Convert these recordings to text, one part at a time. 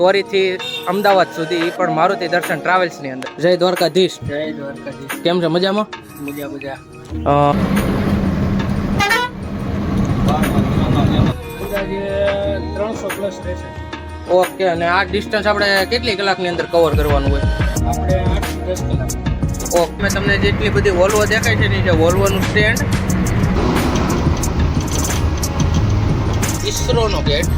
તોરીથી અમદાવાદ સુધી ઈ પણ મારુતિ દર્શન ટ્રાવેલ્સની અંદર. જય દ્વારકાધીશ. જય દ્વારકાધીશ. કેમ છે? મજામાં? મજા. અંદાજે 300 પ્લસ રહેશે. ઓકે, અને આ ડિસ્ટન્સ આપણે કેટલી કલાકની અંદર કવર કરવાનું હોય? આપણે 8 થી 10 કલાક. ઓકે, મેં તમને જેટલી બધી વોલ્વો દેખાય છે ને, જે વોલ્વોનું સ્ટેન્ડ, ઈસરોનો ગેટ,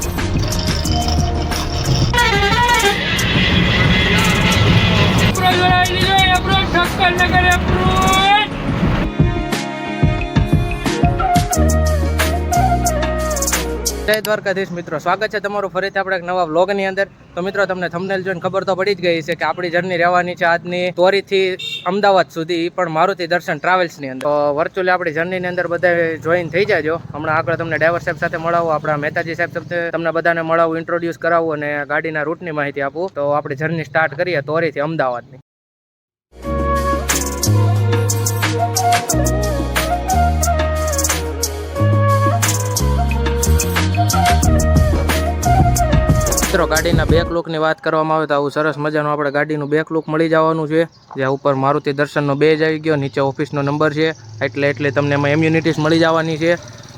જય દ્વારકાધીશ મિત્રો, સ્વાગત છે તમારું ફરીથી આપણે એક નવા વ્લોગની અંદર. તો મિત્રો, તમને થંબનેલ જોઈને ખબર તો પડી જ ગઈ છે કે આપણી જર્ની રહેવાની છે આજની તોરીથી અમદાવાદ સુધી, ઈ પણ મારુતિ દર્શન ટ્રાવેલ્સની અંદર. તો વર્ચ્યુઅલી આપણી જર્નીની અંદર બધા જોઈન થઈ જાજો. હમણાં આગળ તમને ડ્રાઈવર સાહેબ સાથે મળાવું, આપણા મહેતાજી સાહેબ સાથે તમને બધાને મળાવું, ઇન્ટ્રોડ્યુસ કરાવું અને ગાડીના રૂટની માહિતી આપું. તો આપણી જર્ની સ્ટાર્ટ કરીએ તોરીથી અમદાવાદની. મિત્રો, ગાડીના બેક લુકની વાત કરવામાં આવે તો આવું સરસ મજાનું આપણે ગાડીનું બેક લુક મળી જવાનું છે. જ્યાં ઉપર મારુતિ દર્શનનો બેજ આવી ગયો, નીચે ઓફિસનો નંબર છે, એટલે તમને એમાં એમ્યુનિટીઝ મળી જવાની છે.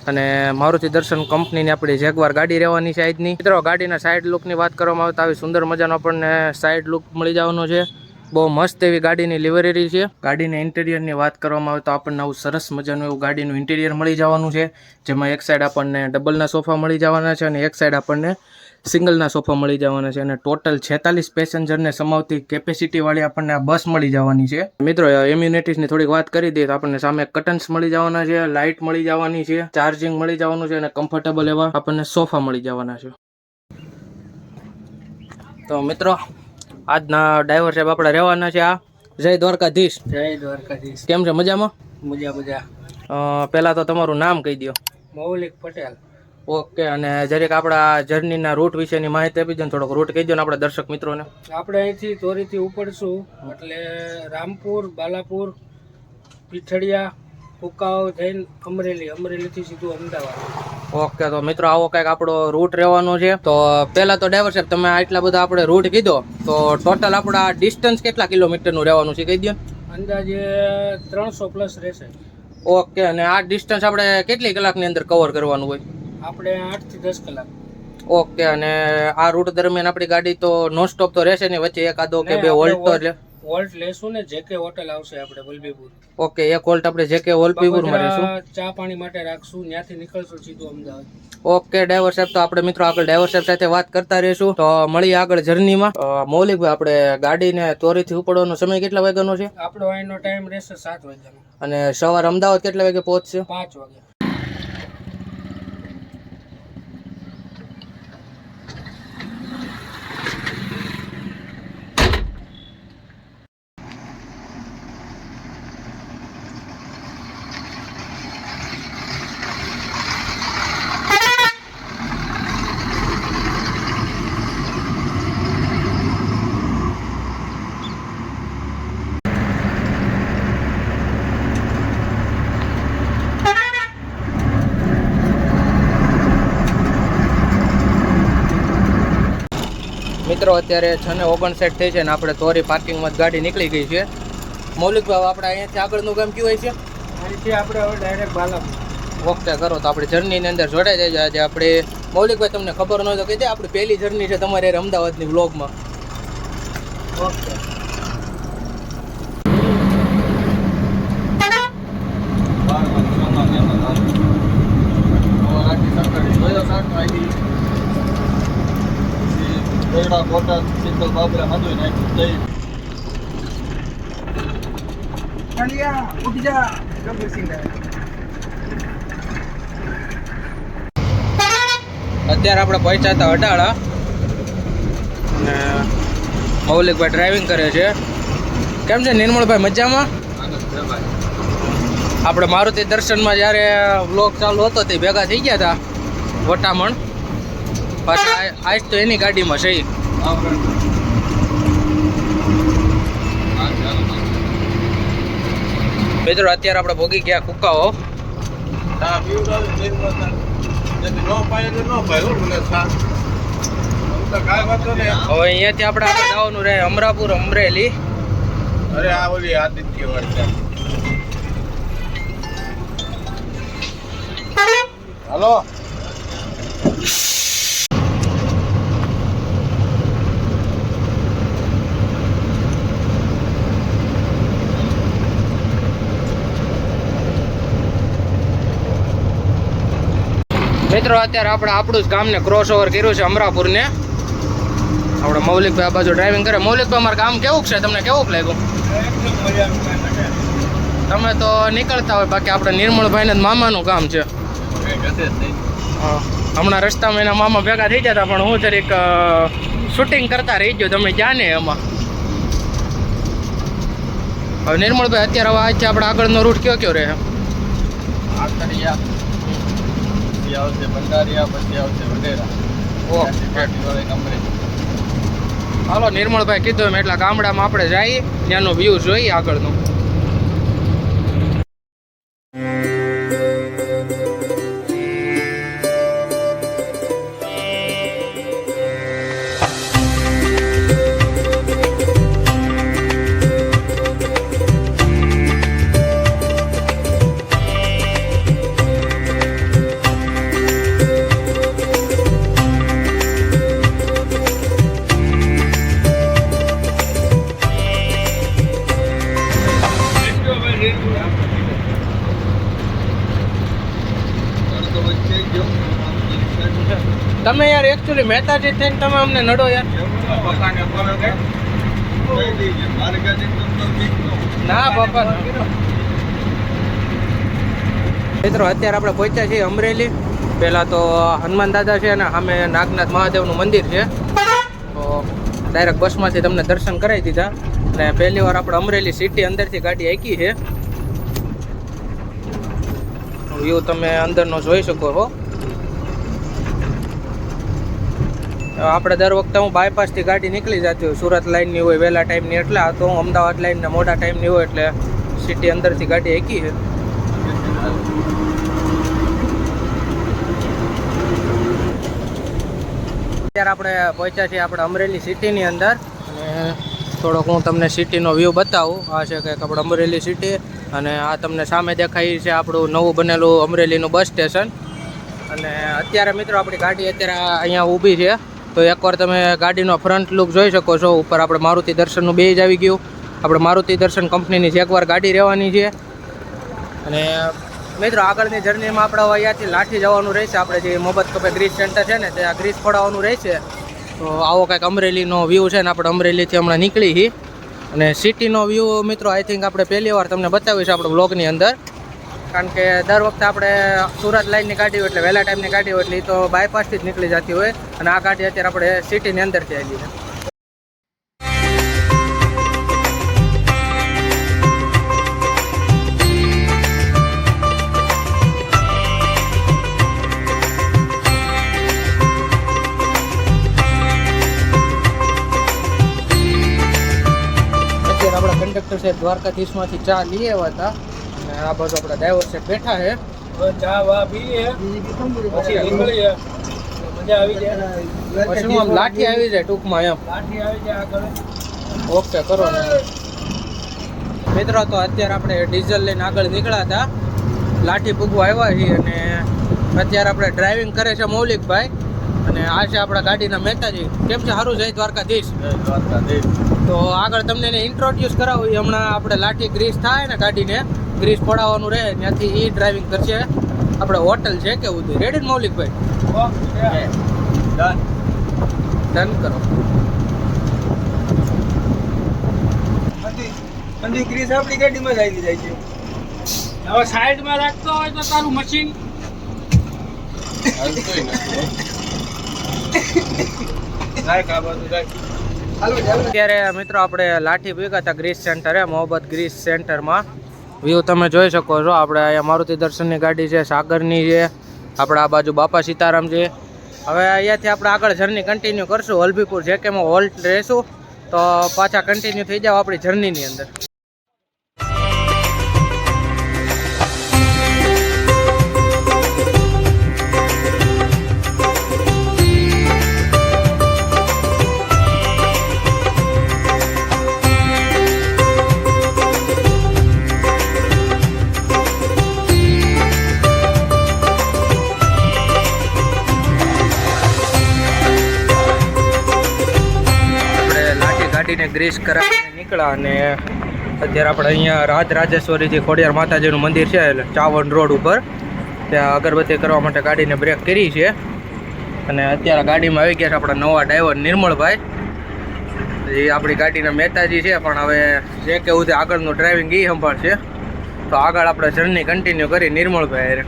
અને મારુતિ દર્શન કંપનીની આપણી જેગવાર ગાડી રહેવાની છે આજની. મિત્રો, ગાડીના સાઈડ લુકની વાત કરવામાં આવે તો આવી સુંદર મજાનો આપણને સાઈડ લુક મળી જવાનો છે. બહુ મસ્ત એવી ગાડીની લિવરેરી છે. ગાડીના ઇન્ટિરિયરની વાત કરવામાં આવે તો આપણને આવું સરસ મજાનું એવું ગાડીનું ઇન્ટિરિયર મળી જવાનું છે. જેમાં એક સાઈડ આપણને ડબલના સોફા મળી જવાના છે અને એક સાઈડ આપણને સિંગલના સોફા મળી જવાના છે. અને ટોટલ 46 પેસેન્જરને સમાવતી કેપેસિટીવાળી આપણને આ બસ મળી જવાની છે. મિત્રો, એમ્યુનિટીઝની થોડીક વાત કરી દઈએ તો આપણને સામે કર્ટન્સ મળી જવાના છે, લાઇટ મળી જવાની છે, ચાર્જિંગ મળી જવાનું છે અને કમ્ફર્ટેબલ એવા આપણને સોફા મળી જવાના છે. તો મિત્રો, આજના ડ્રાઈવર સાહેબ આપણે રહેવાના છે આ. જય દ્વારકાધીશ. જય દ્વારકાધીશ. કેમ છે? મજામાં? મજા. પહેલા તો તમારું નામ કહી દો. મૌલિક પટેલ. ઓકે, અને જરીક આપણા જર્નીના રૂટ વિશેની માહિતી આપી દો ને, થોડોક રૂટ કહી દો ને આપણા દર્શક મિત્રોને. આપણે અહીંથી તોરીથી ઉપડશું એટલે રામપુર, બાલાપુર, પીઠડિયા, કુકાવ થઈને અમરેલીથી સીધું અમદાવાદ. ઓકે, તો મિત્રો આવો કંઈક આપણો રૂટ રહેવાનો છે. તો પહેલા તો ડ્રાઈવર સાહેબ, તમે આટલા બધા આપણે રૂટ કીધો તો ટોટલ આપણા ડિસ્ટન્સ કેટલા કિલોમીટરનું રહેવાનું છે કહી દો. અંદાજે 300 પ્લસ રહેશે. ઓકે, અને આ ડિસ્ટન્સ આપણે કેટલી કલાકની અંદર કવર કરવાનું હોય? આપણે 8 થી 10 કલાક. ઓકે, અને આ રૂટ દરમિયાન આપણી ગાડી તો નોન સ્ટોપ તો રહેશે ને? વચ્ચે એકાદો કે બે હોલ્ટ તો હોલ્ટ લેશું ને, જેકે હોટલ આવશે આપણે વલભીપુર. ઓકે, એક હોલ્ટ આપણે જેકે વલભીપુરમાં રહેશું. ચા પાણી માટે રાખશું, ત્યાંથી નીકળશું સીધું અમદાવાદ. ઓકે ડ્રાઈવર સાહેબ, તો આપણે મિત્રો આગળ ડ્રાઈવર સાહેબ સાથે વાત કરતા રહીશું. તો મળીએ આગળ જર્નીમાં. મૌલિકભાઈ, આપણે ગાડીને તોરીથી ઉપડવાનો સમય કેટલા વાગ્યાનો છે? આપણો અહીંનો ટાઈમ રહેશે 7 વાગ્યાનો. અને સવારે અમદાવાદ કેટલા વાગે પહોંચશે? 5 વાગે. મિત્રો, અત્યારે 6:59 થઈ છે ને આપણે તોરી પાર્કિંગમાં જ ગાડી નીકળી ગઈ છે. મૌલિકભાઈ, આપણે અહીંયાથી આગળનું ગામ કયું હોય છે? અહીંથી આપણે હવે ડાયરેક્ટ બાલાપુર. ઓકે, કરો તો આપણે જર્નીની અંદર જોડાઈ જાય. આજે આપણે મૌલિકભાઈ, તમને ખબર ન હોય તો કહી દે, આપણી પહેલી જર્ની છે તમારે અમદાવાદની વ્લોગમાં. ઓકે. અત્યારે આપણે પહોંચ્યા હતા અડાળા અને મૌલિકભાઈ ડ્રાઇવિંગ કરે છે. કેમ છે નિર્મળભાઈ? મજામાં? આપણે મારુતિ દર્શનમાં જ્યારે વ્લોગ ચાલુ હતો તે ભેગા થઈ ગયા હતા વટામણ. પાછા આજ તો એની ગાડીમાં છે. મિત્રો, અત્યારે આપણે ભોગી ગયા કુકાઓ. હવે અહીંયાથી આપણે આગળ જવાનું રહે અમરાપુર અમરેલી. અરે આ ઓલી આદિત્ય વર્તા. હાલો. મિત્રો અત્યારે આપણે આપણું જ ગામને ક્રોસ ઓવર કર્યું છે અમરાપુરને. આપણે મૌલિકભાઈ આ બાજુ ડ્રાઇવિંગ કરે. મૌલિકભાઈ અમારું ગામ કેવું છે, તમને કેવું લાગ્યું? એકદમ મજાનું કામ છે. તમે તો નીકળતા હોય, બાકી આપણે નિર્મળભાઈને જ મામાનું ગામ છે. હા, હમણાં રસ્તામાં એના મામા ભેગા થઈ જતા, પણ હું જરીક શૂટિંગ કરતા રહી ગયો, તમે ક્યાં ને એમાં. હવે નિર્મળભાઈ અત્યારે હવે આજથી આપણે આગળનો રૂટ કયો કયો રહે? આકડિયા પછી આવશે બંડારિયા, પછી આવશે વડેરા. ઓહ, વાળી કંપની. હાલો નિર્મળભાઈ કીધું એમ એટલા ગામડામાં આપણે જઈએ, ત્યાંનો વ્યૂ જોઈએ આગળનો. તમે યાર એકચ્યુઅલી મહેતાજી થઈને તમે અમને નડો યાર. ના બાપા. મિત્રો અત્યારે આપણે પહોંચ્યા છીએ અમરેલી. પહેલાં તો હનુમાન દાદા છે અને સામે નાગનાથ મહાદેવનું મંદિર છે. તો ડાયરેક્ટ બસમાંથી તમને દર્શન કરાવી દીધા. અને પહેલી વાર આપણે અમરેલી સિટી અંદરથી ગાડી હાંકી છે. વ્યૂ તમે અંદરનો જોઈ શકો છો. આપણે દર વખતે હું બાયપાસથી ગાડી નીકળી જતી હોય, સુરત લાઇનની હોય વહેલા ટાઈમની, એટલે આ તો હું અમદાવાદ લાઇનના મોટા ટાઈમની હોય એટલે સિટી અંદરથી ગાડી હાંકી છે. અત્યારે આપણે પહોંચ્યા છીએ આપણે અમરેલી સિટીની અંદર. અને થોડોક હું તમને સિટીનો વ્યૂ બતાવું. આ છે કંઈક આપણે અમરેલી સિટી, અને આ તમને સામે દેખાય છે આપણું નવું બનેલું અમરેલીનું બસ સ્ટેશન. અને અત્યારે મિત્રો આપણી ગાડી અત્યારે અહીંયા ઊભી છે. તો એકવાર તમે ગાડીનો ફ્રન્ટ લુક જોઈ શકો છો. ઉપર આપણે મારુતિ દર્શનનું બેજ આવી ગયું. આપણે મારુતિ દર્શન કંપનીની જ એકવાર ગાડી રહેવાની છે. અને મિત્રો આગળની જર્નીમાં આપણે અહીંયાથી લાઠી જવાનું રહેશે. આપણે જે મોહબ્બત કપે ગ્રીસ સેન્ટર છે ને, ત્યાં ગ્રીસ પડાવવાનું રહેશે. તો આવો કંઈક અમરેલીનો વ્યૂ છે ને. આપણે અમરેલીથી હમણાં નીકળી છીએ. અને સિટીનો વ્યૂ મિત્રો આઈ થિંક આપણે પહેલી વાર તમને બતાવીશું આપણે બ્લોગની અંદર. કારણ કે દર વખતે આપણે સુરત લાઇનની ગાડી હોય એટલે વહેલા ટાઈમની ગાડી હોય એટલે એ તો બાયપાસથી જ નીકળી જતી હોય. અને આ ગાડી અત્યારે આપણે સિટીની અંદરથી આવી છે. અત્યારે આપણા કંડક્ટર સાહેબ દ્વારકાધીશમાંથી ચા લઈ આવ્યા હતા. અને આ બાજુ આપણા ડ્રાઈવર સાહેબ બેઠા છે. હવે ચા વા પીએ પછી નીકળીએ. મજા આવી જાય. પછી હું આમ લાઠી આવી જાય ટૂંકમાં એમ. લાઠી આવી જાય આગળ. ઓકે કરો ને મિત્રો. તો અત્યારે આપણે ડીઝલ લઈને આગળ નીકળ્યા હતા. લાઠી પૂગવા આવ્યા છીએ. અને અત્યારે આપણે ડ્રાઇવિંગ કરે છે મૌલિકભાઈ. અને આ છે આપણા ગાડીના મહેતાજી. કેમ છે? સારું જય દ્વારકાધીશ. તો આગળ તમને એને ઇન્ટ્રોડ્યુસ કરાવું. એ હમણાં આપણે લાઠી ગ્રીસ થાય ને ગાડીને ગ્રીસ પડાવવાનું રહે, ત્યાંથી એ ડ્રાઇવિંગ કરશે. આપણે હોટલ છે કેવું હતું. રેડી મૌલિકભાઈ? ડન કરો. બધી ગ્રીસ આપણી ગાડીમાં જ આવી જાય છે. હવે સાઈડમાં રાખતો હોય તો તારું મશીન અત્યારે મિત્રો આપણે લાઠી ભેગા હતા ગ્રીસ સેન્ટરે, મોહબ્બત ગ્રીસ સેન્ટરમાં. વ્યૂ તમે જોઈ શકો છો. આપણે અહીંયા મારુતિ દર્શનની ગાડી છે, સાગરની છે, આપણે આ બાજુ બાપા સીતારામ છે. હવે અહીંયાથી આપણે આગળ જર્ની કન્ટિન્યુ કરશું. વલભીપુર જે કે હોલ્ટ રહેશું તો પાછા કન્ટિન્યુ થઈ જાવ આપણી જર્નીની અંદર. ગાડીને ગ્રીસ કરાવીને નીકળ્યા અને અત્યારે આપણે અહીંયા રાજરાજેશ્વરીથી ખોડિયાર માતાજીનું મંદિર છે એટલે ચાવણ રોડ ઉપર ત્યાં અગરબત્તી કરવા માટે ગાડીને બ્રેક કરી છે અને અત્યારે ગાડીમાં આવી ગયા છે આપણા નવા ડ્રાઈવર નિર્મળભાઈ. એ આપણી ગાડીના મહેતાજી છે પણ હવે જે કેવું છે આગળનું ડ્રાઇવિંગ એ સંભાળશે. તો આગળ આપણે જર્ની કન્ટિન્યુ કરી નિર્મળભાઈ.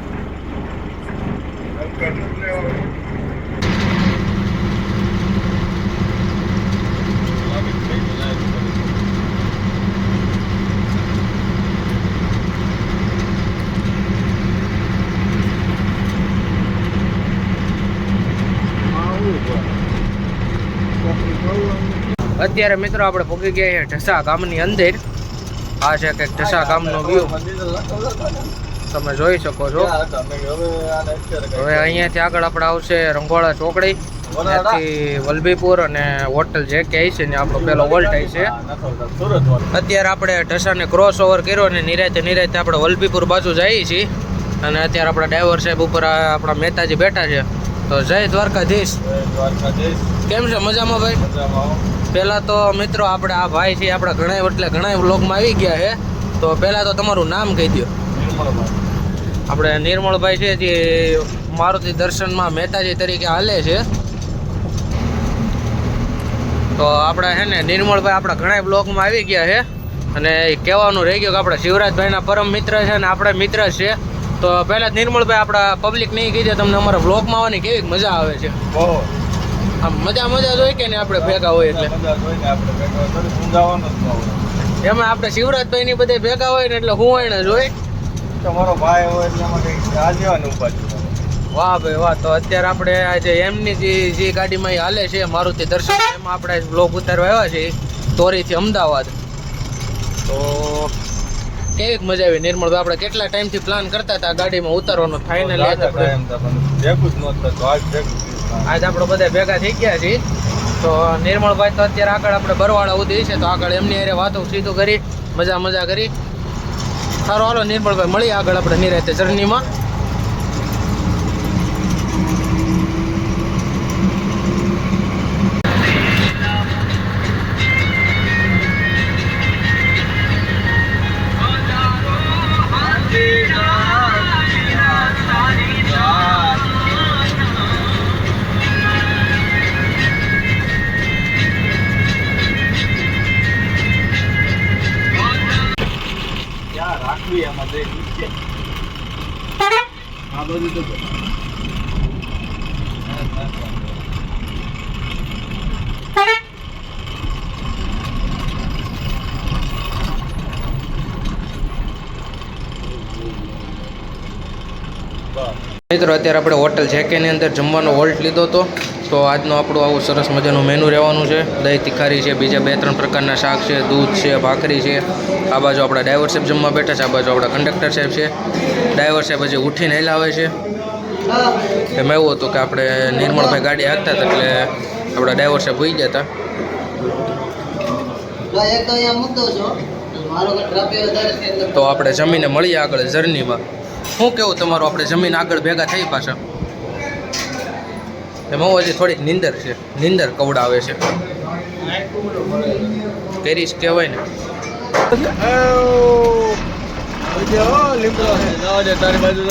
અત્યારે મિત્રો આપણે પહોંચી ગયા છીએ ઢસા ગામની અંદર. આ છે કંઈક ઢસા ગામનો વ્યૂ તમે જોઈ શકો છો. હવે અહીંયાથી આગળ આપણે આવશે રંગોળા ચોકડી, ત્યાંથી વલભીપુર અને હોટલ જે કે છે ને આપણો પેલો વોલ્ટ છે. અત્યારે આપણે ઢસાને ક્રોસ ઓવર કર્યો અને નિરાતે આપણે વલભીપુર બાજુ જઈએ છીએ અને અત્યારે આપણા ડ્રાઈવર સાહેબ ઉપર આપણા મહેતાજી બેઠા છે. તો જય દ્વારકાધીશ. કેમ છે? મજામાં ભાઈ? પહેલાં તો મિત્રો આપણે આ ભાઈ છે આપણા ઘણા વ્લોગમાં આવી ગયા છે. તો પહેલાં તો તમારું નામ કહી દો. આપણે નિર્મળભાઈ છે જે મારુતિ દર્શનમાં મહેતાજી તરીકે હાલે છે. તો આપણે છે ને નિર્મળભાઈ આપણા ઘણા વ્લોગમાં આવી ગયા છે અને કહેવાનું રહી ગયું કે આપણા શિવરાજભાઈના પરમ મિત્ર છે અને આપણા મિત્ર છે. તો પહેલાં નિર્મળભાઈ આપણા પબ્લિક નહીં કીધે તમને અમારા વ્લોગમાં આવવાની કેવી મજા આવે છે? આમ મજા હોય કે ને આપણે ભેગા હોય એટલે એમાં આપણે શિવરાજભાઈની બધે ભેગા હોય ને એટલે હું હોય ને જોઈ તમારો ભાઈ હોય એટલે એમાં કંઈક આજવાનું ઉપાધિ. વાહ ભાઈ વાહ. તો અત્યારે આપણે આજે એમની જે ગાડીમાં હાલે છે મારુતિ દર્શન એમાં આપણે બ્લોગ ઉતારવા આવ્યા છીએ તોરીથી અમદાવાદ. તો કેવી મજા આવી નિર્મળભાઈ? આપણે કેટલા ટાઈમથી પ્લાન કરતા હતા ગાડીમાં ઉતારવાનો, ફાઇનલી આજ આપણે બધા ભેગા થઈ ગયા છીએ. તો નિર્મળભાઈ તો અત્યારે આગળ આપણે બરવાળા ઉધી છે તો આગળ એમની હારે વાતો સીધું કરી મજા કરી. સારું હાલો નિર્મળભાઈ મળીએ આગળ આપણે નિરાતે જર્નીમાં. મિત્રો અત્યારે આપણે હોટલ જેકેની અંદર જમવાનો વોલ્ટ લીધો હતો. તો આજનો આપણું આવું સરસ મજાનું મેનુ રહેવાનું છે. દહીં તિખારી છે, બીજા 2-3 પ્રકારના શાક છે, દૂધ છે, ભાખરી છે. આ બાજુ આપણા ડ્રાઈવર સાહેબ જમવા બેઠા છે, આ બાજુ આપણા કંડક્ટર સાહેબ છે. ડ્રાઈવર સાહેબ હજી ઉઠીને હેલાવે છે. એમાં એવું હતું કે આપણે નિર્મળભાઈ ગાડી હાંકતા હતા એટલે આપણા ડ્રાઈવર સાહેબ હોઈ ગયા હતા. તો આપણે જમીને મળીએ આગળ જર્નીમાં. શું કેવું તમારું? આપણે જમીન આગળ ભેગા થઈ પાછા. એમાં હજી થોડીક નીંદર કવડાવે છે. પેરિસ કહેવાય ને. તારી બાજુ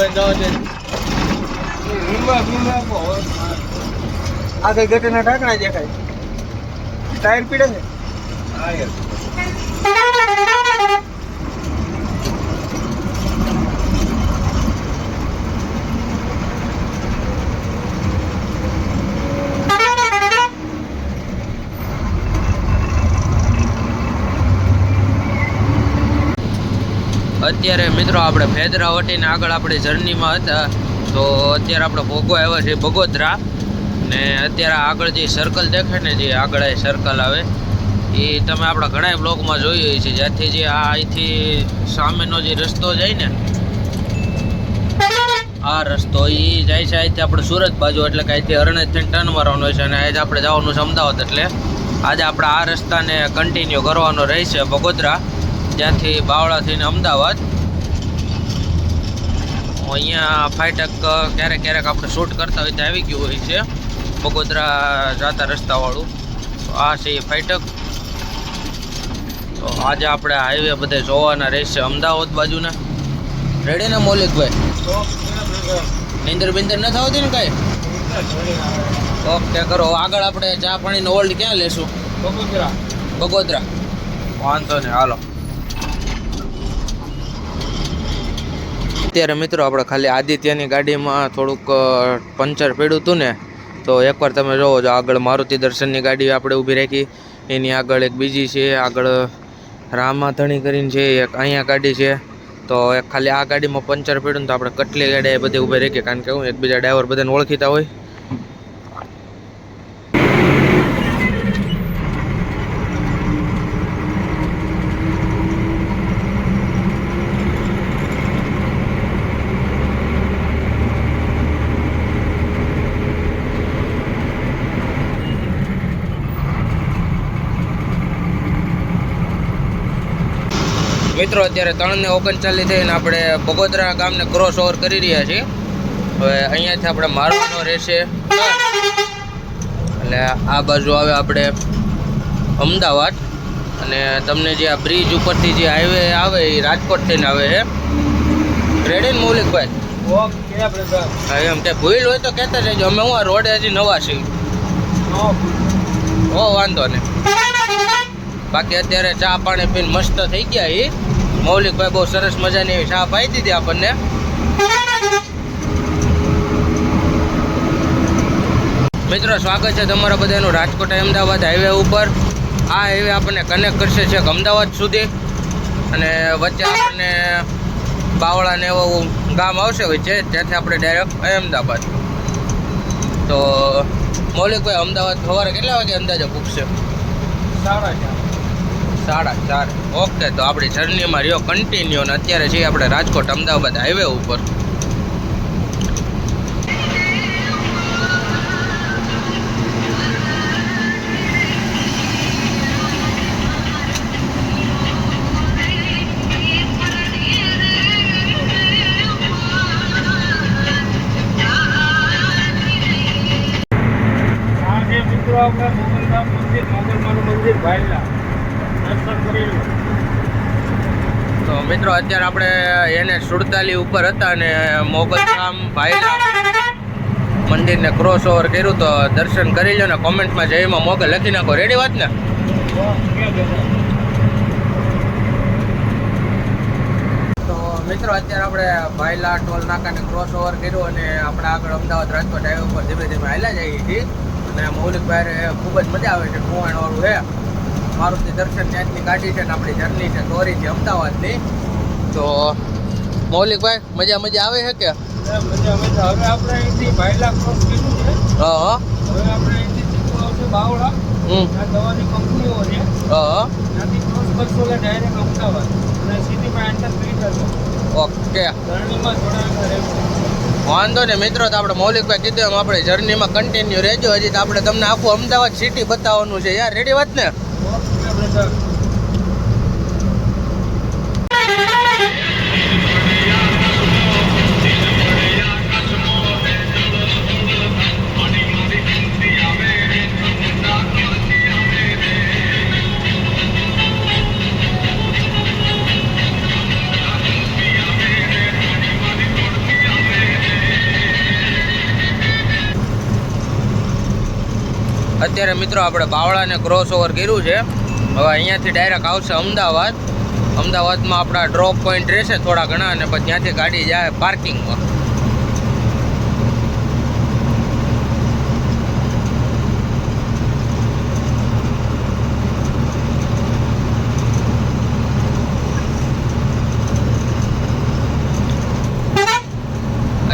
આગળ ગટરના ઢાંકણા દેખાય. ટાયર પીડે છે. અત્યારે મિત્રો આપણે ભેદરાવટીને આગળ આપણી જર્નીમાં હતા. તો અત્યારે આપણે ભોગો આવ્યા છે બગોદરા ને અત્યારે આગળ જે સર્કલ દેખાય ને જે આગળ સર્કલ આવે એ તમે આપણા ઘણા બ્લોગમાં જોયું છે. જ્યાંથી જે આ અહીંથી સામેનો જે રસ્તો જાય ને આ રસ્તો એ જાય છે અહીંથી આપણે સુરત બાજુ એટલે કે અહીંથી અરણેજથી ટર્ન મારવાનો હોય છે અને આજે આપણે જવાનું છે અમદાવાદ. એટલે આજે આપણે આ રસ્તાને કન્ટિન્યુ કરવાનો રહેશે બગોદરા, જ્યાંથી બાવળા થઈને અમદાવાદ. અહીંયા ફાટક ક્યારેક આપણે શૂટ કરતા હોય ત્યાં આવી ગયું હોય છે બગોદરા જતા રસ્તાવાળું. તો આ છે એ ફાટક તો આજે આપણે હાઈવે બધે જોવાના રહેશે અમદાવાદ બાજુના. રેડી ને મૌલિકભાઈ? નીંદર બિંદર ન થતી ને કાંઈ? ઓકે કરો. આગળ આપણે ચા પાણીનો હોલ્ડ ક્યાં લેશું? બગોદરા. વાંધો ને, હાલો. અત્યારે મિત્રો આપણે ખાલી આદિત્યની ગાડીમાં થોડુંક પંચર પડ્યું હતું ને, તો એકવાર તમે જોવો છો આગળ મારુતિ દર્શનની ગાડી આપણે ઊભી રાખી, એની આગળ એક બીજી છે, આગળ રામાધણી કરીને છે, એક અહીંયા ગાડી છે. તો એક ખાલી આ ગાડીમાં પંચર પડ્યું ને તો આપણે કટલી ગાડી એ બધે ઊભી રાખીએ, કારણ કે હું એકબીજા ડ્રાઈવર બધાને ઓળખીતા હોય. મિત્રો અત્યારે 3:39 થઈને આપણે બગોદરા ગામને ક્રોસ ઓવર કરી રહ્યા છીએ. હવે અહીંયાથી આપણે મારવાનો રહેશે, એટલે આ બાજુ આવે આપણે અમદાવાદ. અને તમને જે આ બ્રિજ ઉપરથી જે હાઈવે આવે એ રાજકોટ થઈને આવે છે. રેડી ને મૌલિકભાઈ? હા, એમ કે ભૂલ હોય તો કહેતા જજો. અમે હું આ રોડે હજી નવા છીએ. વાંધો નહીં. બાકી અત્યારે ચા પાણી પીને મસ્ત થઈ ગયા એ. મૌલિકભાઈ બહુ સરસ મજાની એવી ચા પાઈ દીધી આપણને. મિત્રો સ્વાગત છે તમારા બધાનું રાજકોટ અમદાવાદ હાઈવે ઉપર. આ હાઈવે આપણને કનેક્ટ કરશે છેક અમદાવાદ સુધી, અને વચ્ચે આપણને બાવળા ને એવું ગામ આવશે વચ્ચે, ત્યાંથી આપણે ડાયરેક્ટ અમદાવાદ. તો મૌલિકભાઈ અમદાવાદ સવારે કેટલા વાગે અંદાજે પૂછશે? 4:30. ઓકે, તો આપણી જર્નીમાં રહ્યો કન્ટિન્યુ. અને અત્યારે છીએ આપણે રાજકોટ અમદાવાદ હાઈવે ઉપર. આપણે મોગલધામ મંદિર, મોગલમાનું મંદિર ભાઈલા દર્શન કરી લો. તો મિત્રો અત્યારે આપણે NH47 ઉપર હતા અને મોગલધામ ભાઈલા મંદિરને ક્રોસ ઓવર કર્યું. તો દર્શન કરી લો ને કોમેન્ટમાં જયમાં મોગલ લખી નાખો. રેડી વાત ને? તો મિત્રો અત્યારે આપણે ભાઈલા ટોલ નાકાને ક્રોસ ઓવર કર્યું અને આપણે આગળ અમદાવાદ રાજકોટ હાઈવે ઉપર ધીમે ધીમે હાલ્યા જઈએ છીએ. અને મૌલિકભાઈ ખૂબ જ મજા આવે છે. કુવાણવાળું છે, મારુતિ દર્શન ત્યાંની ગાડી છે ને આપણી જર્ની છે દોરી છે અમદાવાદની. તો મૌલિકભાઈ મજા આવે છે કે? મજા. હવે આપણે અહીંથી ભાઈલા ક્રોસ કર્યું છે. હા. હવે આપણે અહીંથી સીધું આવશે બાવળા. આ દવાની કંપનીઓ છે. ત્યાંથી ક્રોસ કરશો એટલે ડાયરેક્ટ અમદાવાદ અને સિટીમાં એન્ટર કરી જશો. ઓકે, જર્નીમાં જોડાયેલા રહેવું. વાંધો ને મિત્રો. તો આપણે મૌલિકભાઈ કીધું એમ આપણે જર્નીમાં કન્ટિન્યુ રહેજો. હજી તો આપણે તમને આખું અમદાવાદ સિટી બતાવવાનું છે યાર. રેડી વાત ને? અત્યારે મિત્રો આપણે બાવળાને ક્રોસ ઓવર કર્યું છે. હવે અહીંયાથી ડાયરેક્ટ આવશે અમદાવાદ. અમદાવાદમાં આપણા ડ્રોપ પોઈન્ટ રહેશે થોડા ઘણા, અને પછી ત્યાંથી ગાડી જાય પાર્કિંગમાં.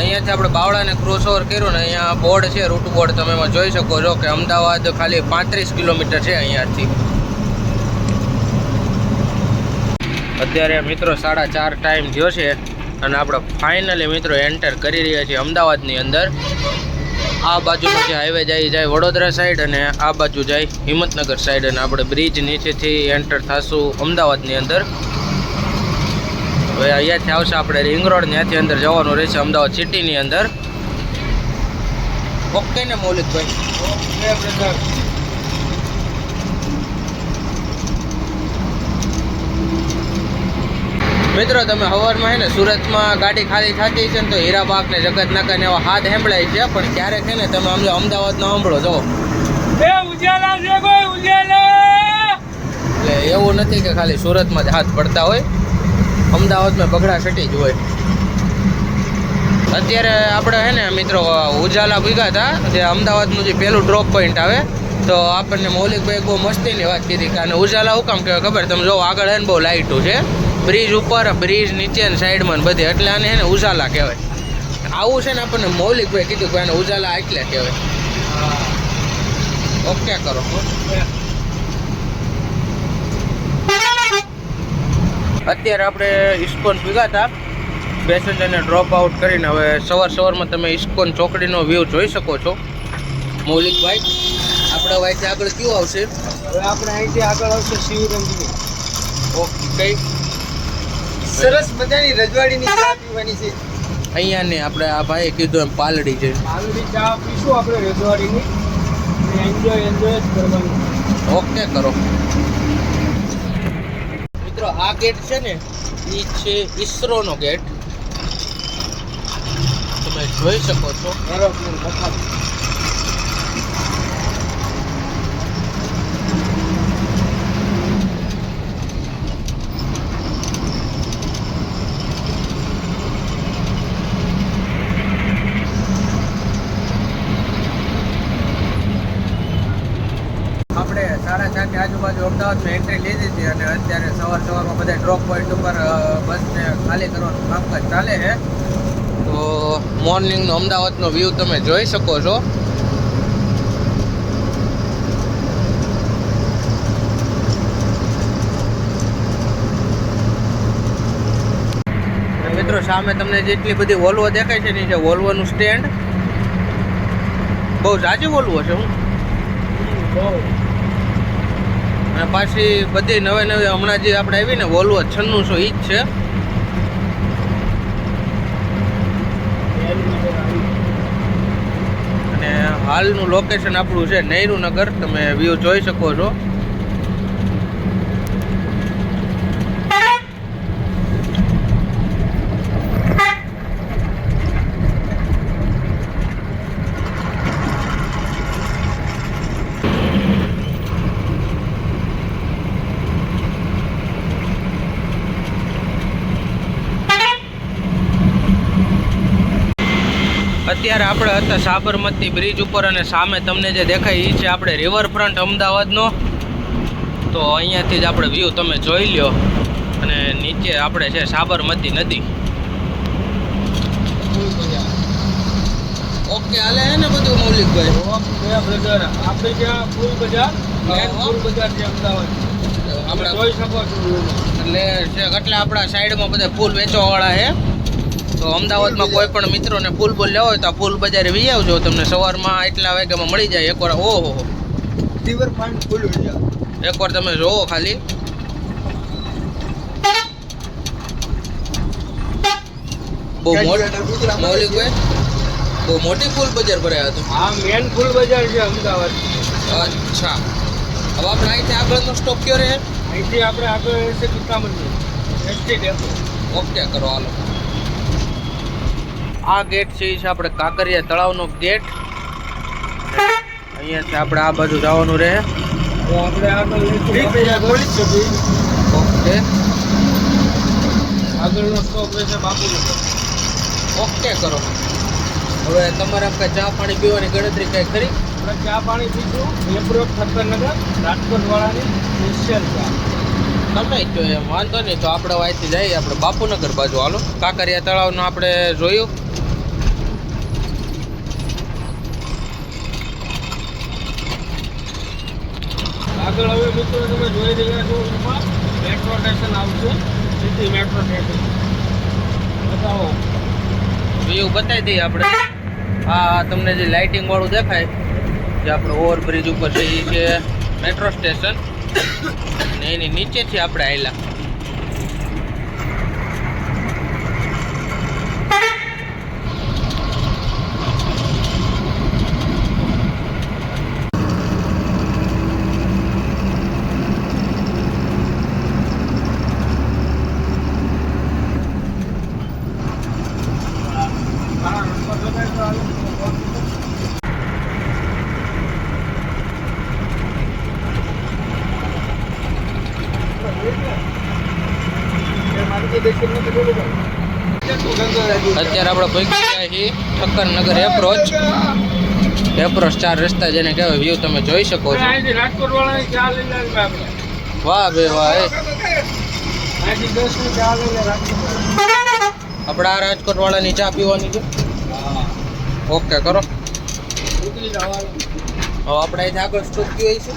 અહીંયાથી આપણે બાવળાને ક્રોસ ઓવર કર્યું ને અહીંયા બોર્ડ છે, રૂટ બોર્ડ તમે એમાં જોઈ શકો છો કે અમદાવાદ ખાલી 35 કિલોમીટર છે અહીંયાથી. અત્યારે મિત્રો 4:30 ટાઈમ થયો છે અને આપણે ફાઇનલી મિત્રો એન્ટર કરી રહ્યા છીએ અમદાવાદની અંદર. આ બાજુનો જે હાઈવે જાય વડોદરા સાઈડ અને આ બાજુ જાય હિંમતનગર સાઈડ, અને આપણે બ્રિજ નીચેથી એન્ટર થશું અમદાવાદની અંદર. હવે અહીંયાથી આવશે આપણે રિંગ રોડ, ત્યાંથી અંદર જવાનું રહેશે અમદાવાદ સિટીની અંદર. ઓકે ને મૌલિકભાઈ? મિત્રો તમે સવારમાં હે ને સુરતમાં ગાડી ખાલી થતી છે ને તો હીરાબાગ ને જગતનગર ને એવા હાથ સાંભળાય છે, પણ ક્યારેક છે ને તમે સમજો અમદાવાદનો સાંભળો જો એ ઉજાલા છે કોઈ ઉજાલા. એટલે એવું નથી કે ખાલી સુરતમાં જ હાથ પડતા હોય, અમદાવાદમાં બગડા છટી જ હોય. અત્યારે આપણે હે ને મિત્રો ઉજાલા ભૂગ્યા હતા, જે અમદાવાદનું જે પહેલું ડ્રોપ પોઈન્ટ આવે, તો આપણને મૌલિકભાઈ બહુ મસ્તીની વાત કીધી કે આને ઉજાલા હું કામ કહેવાય ખબર? તમે જો આગળ હે ને બહુ લાઇટું છે, બ્રિજ ઉપર બ્રિજ નીચે ને સાઈડમાં ને બધે, એટલે આને હે ને ઉજાલા કહેવાય. આવું છે ને આપણને મૌલિકભાઈ કીધું કે આને ઉજાલા એટલે કહેવાય. ઓકે કરો. અત્યારે આપણે ઇસ્કોન ભેગા હતા, પેસેન્જરને ડ્રોપ આઉટ કરીને હવે સવારમાં તમે ઇસ્કોન ચોકડીનો વ્યૂ જોઈ શકો છો. મૌલિકભાઈ આપણે અહીંથી આગળ કયું આવશે? હવે આપણે અહીંથી આગળ આવશે શિવરંગની. ઓકે, સરસ મજાની રજવાડીની ચા પીવાની છે. અહીંયા ને આપણે આ ભાઈએ કીધું એમ પાલડી છે. આલડી ચા પીશું આપણે રજવાડીની, એન્જોય જ કરવાનું. ઓકે કરો. મિત્રો આ ગેટ છે ને એ છે ઈસરોનો ગેટ, તમે જોઈ શકો છો. આપણે 4:30 આજુબાજુ અમદાવાદમાં એન્ટ્રી લીધી હતી અને અત્યારે સવારમાં બધા ડ્રોપ પોઈન્ટ ઉપર બસને ખાલી કરવાનું કામકાજ ચાલે છે. તો મોર્નિંગનો અમદાવાદનો વ્યૂ તમે જોઈ શકો છો. મિત્રો સામે તમને જેટલી બધી વોલ્વો દેખાય છે ને, જે વોલ્વોનું સ્ટેન્ડ બહુ જાજી વોલ્વો છે. હું અને પાછી બધી નવી હમણાં જે આપણે આવી ને વોલ્વો 9600 ઈ જ છે. અને હાલનું લોકેશન આપણું છે નહેરુનગર, તમે વ્યૂ જોઈ શકો છો. અત્યારે આપણે હતા સાબરમતી બ્રિજ ઉપર અને સામે તમને જે દેખાય એ છે આપણે રિવરફ્રન્ટ અમદાવાદનો. તો અહીંયાથી જ આપણે વ્યૂ તમે જોઈ લ્યો અને નીચે આપણે છે સાબરમતી નદી. ઓકે હાલે હે ને બધું મૌલિકભાઈ? આપણે ત્યાં ફૂલ બજાર, ફૂલ બજાર છે અમદાવાદ, આપણે જોઈ શકો છો. એટલે આપણા સાઈડમાં બધા ફૂલ વેચવાવાળા છે. તો અમદાવાદમાં કોઈ પણ મિત્રોને ફૂલ લેવા હોય તો આ ફૂલ બજારે વી આવજો, તમને સવારમાં એટલા વાગ્યામાં મળી જાય. એકવાર ઓહો રિવરફ્રન્ટ ફૂલ બજાર એકવાર તમે જોવો ખાલી. બહુ મોટી મૌલિકભાઈ, બહુ મોટી ફૂલ બજાર ભરાયા હતું. આ મેન ફૂલ બજાર છે અમદાવાદ. અચ્છા, હવે આપણે અહીંથી આગળનો સ્ટોપ કયો રહે? અહીંથી આપણે આગળ રહેશે દુકામંડી એસટી ડેપો. ઓકે કરો હાલો. આ ગેટ છે એ છે આપણે કાંકરિયા તળાવનો ગેટ. અહીંયાથી આપણે આ બાજુ જવાનું રહે. તો આપણે આગળ પોલીસ ચોકી. ઓકે, આગળનો સ્ટોપ રહેશે બાપુનગર. ઓકે કરો. હવે તમારે આપણે ચા પાણી પીવાની ગણતરી કઈ ખરી? આપણે ચા પાણી પીશું એપ્રોક ખતરનગર રાજકોટ વાળાની સ્પેશિયલ ચા. તમે જો એમ વાંધો નહીં, તો આપણે અહીંથી જઈએ આપણે બાપુનગર બાજુ. હાલો, કાંકરિયા તળાવનું આપણે જોયું. આગળ હવે મિત્રો તમે જોઈ રહ્યા છો એમાં મેટ્રો સ્ટેશન આવશે, સિટી મેટ્રો સ્ટેશન. બતાવો વ્યૂ બતાવી દઈએ આપણે. આ તમને જે લાઇટિંગ વાળું દેખાય, જે આપણે ઓવરબ્રિજ ઉપર છે એ છે મેટ્રો સ્ટેશન, અને એની નીચેથી આપણે આવેલા. અત્યારે આપણે પહોંચી ગયા છીએ ઠક્કરનગર એપ્રોચ 4 રસ્તા જેને કહેવાય વ્યૂ તમે જોઈ શકો છો. અહીંથી રાજકોટ વાળાની ચા લઈ લેવી આપણે. વાહ બે વાહ એ અહીંથી 10 ની ચા લઈ લે રાજકોટ. આપણે આ રાજકોટ વાળાની ચા પીવાની છે. ઓકે કરો. ઉતરી જવાનું. હવે આપણે અહીંથી આગળ સ્ટોપ કયો છે?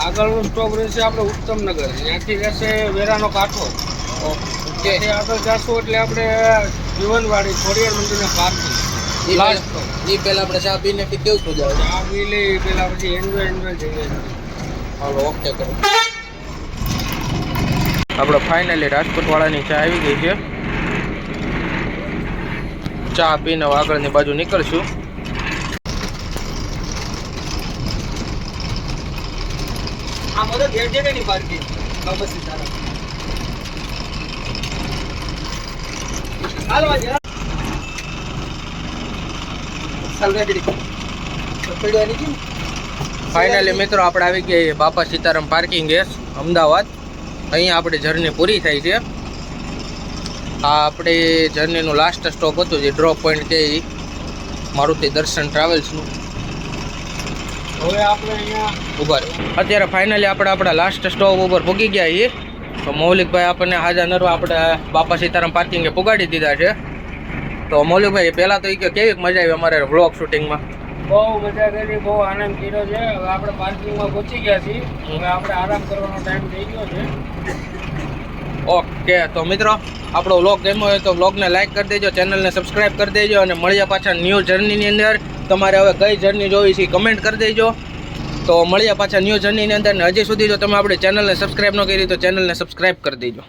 આગળનો સ્ટોપ રહેશે આપણે ઉત્તમનગર. ત્યાંથી રહેશે વેરાનો કાંઠો. ઓકે ત્યાંથી આગળ જશું એટલે આપણે જીવનવાડી ખોડિયાર મંદિરના પાર્કિંગ. Last stop. એ પહેલા આપણે ચા પીને કે કેવું થઈ જાય? ચા પી લઈ પેલા પછી એન્જોય જઈએ. હાલો ઓકે કરો. આપણે ફાઇનલી રાજકોટ વાળાની ચા આવી ગઈ છે. ચા પીને આગળની બાજુ નીકળશું. આ મોટો ઘેર છે કે પાર્કિંગ બસ સારા. હાલો આજે ફાઇનલી મિત્રો આપણે આવી ગયા બાપા સીતારામ પાર્કિંગ ગેસ અમદાવાદ. અહીંયા આપણી જર્ની પૂરી થાય છે. આ આપણી જર્નીનું લાસ્ટ સ્ટોપ હતું જે ડ્રોપ પોઈન્ટ છે એ મારુતિ દર્શન ટ્રાવેલ્સનું. હવે આપણે અહીંયા ઉભા રહો. અત્યારે ફાઇનલી આપણે આપણા લાસ્ટ સ્ટોપ ઉપર પૂગી ગયા છીએ. તો મૌલિકભાઈ આપણને હાજર નરવા આપણે બાપા સીતારામ પાર્કિંગે પુગાડી દીધા છે. તો મૌલિકભાઈ પહેલાં તો એ કે કેવી મજા આવી અમારે વ્લોગ શૂટિંગમાં? બહુ મજા કરી, બહુ આનંદ કર્યો છે. હવે આપણે પાર્કિંગમાં પહોંચી ગયા છીએ. હવે આપણે આરામ કરવાનો ટાઈમ થઈ ગયો છે. ઓકે તો મિત્રો આપણો વ્લોગ ગમ્યો હોય તો વ્લોગને લાઈક કરી દેજો, ચેનલને સબસ્ક્રાઈબ કરી દેજો અને મળીએ પાછા ન્યૂ જર્નીની અંદર. તમારે હવે કઈ જર્ની જોવી છે કમેન્ટ કરી દેજો. તો મળીએ પાછા ન્યૂ જર્નીની અંદર. ને હજી સુધી જો તમે આપણી ચેનલને સબસ્ક્રાઈબ ન કરી તો ચેનલને સબસ્ક્રાઈબ કરી દેજો.